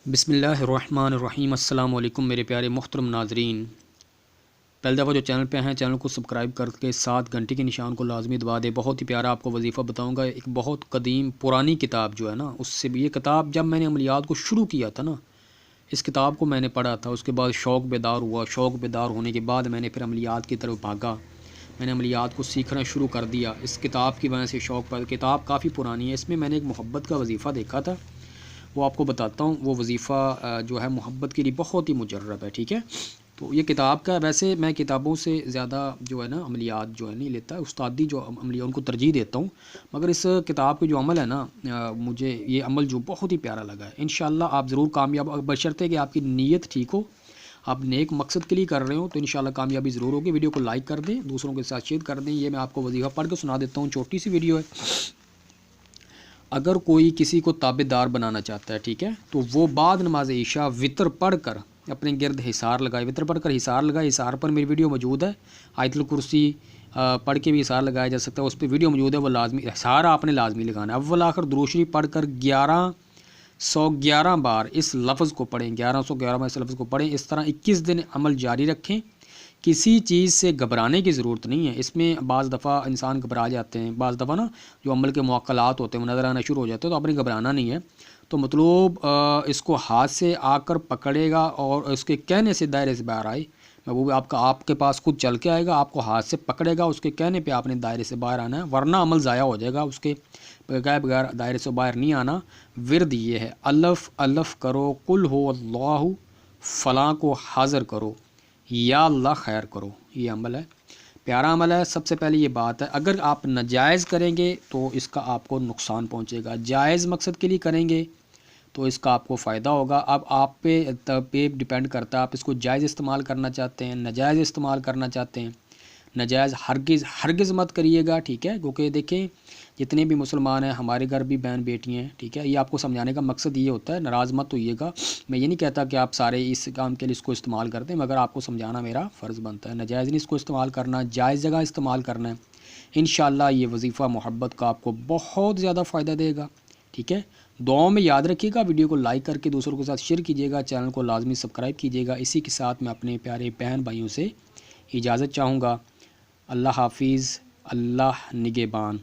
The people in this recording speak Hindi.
बिस्मिल्लाहिर्रहमानिर्रहीम। अस्सलाम वालेकुम मेरे प्यारे मुहतरम नाजरीन। पहली दफ़ा जो चैनल पे हैं चैनल को सब्सक्राइब करके साथ घंटे के निशान को लाजमी दबा दे। बहुत ही प्यारा आपको वजीफ़ा बताऊंगा। एक बहुत कदीम पुरानी किताब जो है ना, उससे भी ये किताब जब मैंने अमलियात को शुरू किया था ना, इस किताब को मैंने पढ़ा था। उसके बाद शौक़ बेदार हुआ। शौक़ बेदार होने के बाद मैंने फिर अमलियात की तरफ भागा। मैंने अमलियात को सीखना शुरू कर दिया इस किताब की वजह से। शौक़ पर किताब काफ़ी पुरानी है। इसमें मैंने एक मोहब्बत का वजीफ़ा देखा था, वो आपको बताता हूँ। वो वजीफ़ा जो है मोहब्बत के लिए बहुत ही मुजर्रब है। ठीक है, तो ये किताब का, वैसे मैं किताबों से ज़्यादा जो है ना अमलियात जो है नहीं लेता, उस्तादी जो अमलिया उनको तरजीह देता हूँ। मगर इस किताब के जो अमल है ना, मुझे ये अमल जो बहुत ही प्यारा लगा है। इंशाअल्लाह आप ज़रूर कामयाब, बशर्ते कि आपकी नीयत ठीक हो, आप नेक मकसद के लिए कर रहे हो, तो इंशाअल्लाह कामयाबी ज़रूर होगी। वीडियो को लाइक कर दें, दूसरों के साथ शेयर कर दें। ये मैं आपको वजीफ़ा पढ़ के सुना देता हूँ, छोटी सी वीडियो है। अगर कोई किसी को ताबेदार बनाना चाहता है, ठीक है, तो वो बाद नमाज ईशा वितर पढ़ कर अपने गिरद हिसार लगाए। वितर पढ़ कर हिसार लगाए। हिसार पर मेरी वीडियो मौजूद है। आयतुल कुर्सी पढ़ के भी हिसार लगाया जा सकता है, उस पर वीडियो मौजूद है। वो लाजमी हिसार आपने लाजमी लगाना है। अव्वल आखिर दुरूशरी पढ़ कर 1111 बार इस लफ्ज़ को पढ़ें। 1111 बार इस लफ्ज़ को पढ़ें। इस तरह 21 दिन अमल जारी रखें। किसी चीज़ से घबराने की ज़रूरत नहीं है। इसमें बाज़ दफ़ा इंसान घबरा जाते हैं, बाज़ दफ़ा ना जो अमल के मुअक्कलात होते हैं वो नज़र आना शुरू हो जाते हैं, तो आपने घबराना नहीं है। तो मतलब इसको हाथ से आकर पकड़ेगा और इसके कहने से दायरे से बाहर आए। महबूब आपके पास खुद चल के आएगा, आपको हाथ से पकड़ेगा, उसके कहने पे आपने दायरे से बाहर आना है, वरना अमल ज़ाया हो जाएगा। उसके बगैर दायरे से बाहर नहीं आना। विर्द ये है, अल्फ़ अल्फ़ करो, कुल हो अल्लाहु, फ़लाँ को हाज़िर करो, या अल्लाह खैर करो। ये अमल है, प्यारा अमल है। सबसे पहले ये बात है, अगर आप नाजायज़ करेंगे तो इसका आपको नुकसान पहुंचेगा। जायज़ मकसद के लिए करेंगे तो इसका आपको फ़ायदा होगा। अब आप पे डिपेंड करता है, आप इसको जायज़ इस्तेमाल करना चाहते हैं, नाजायज़ इस्तेमाल करना चाहते हैं। नाजायज़ हरगिज़ मत करिएगा, ठीक है, क्योंकि देखें जितने भी मुसलमान हैं, हमारे घर भी बहन बेटी हैं, ठीक है। ये आपको समझाने का मकसद ये होता है, नाराज़ मत होइएगा। मैं ये नहीं कहता कि आप सारे इस काम के लिए इसको इस्तेमाल करते हैं, मगर आपको समझाना मेरा फ़र्ज़ बनता है। नाजायज़ नहीं इसको इस्तेमाल करना, जायज़ जगह इस्तेमाल करना है। इंशाअल्लाह ये वजीफ़ा मोहब्बत का आपको बहुत ज़्यादा फ़ायदा देगा, ठीक है। दुआओं में याद रखिएगा। वीडियो को लाइक करके दूसरों के साथ शेयर कीजिएगा। चैनल को लाजमी सब्सक्राइब कीजिएगा। इसी के साथ मैं अपने प्यारे बहन भाइयों से इजाज़त चाहूँगा। अल्लाह हाफिज़, अल्लाह निगहबान।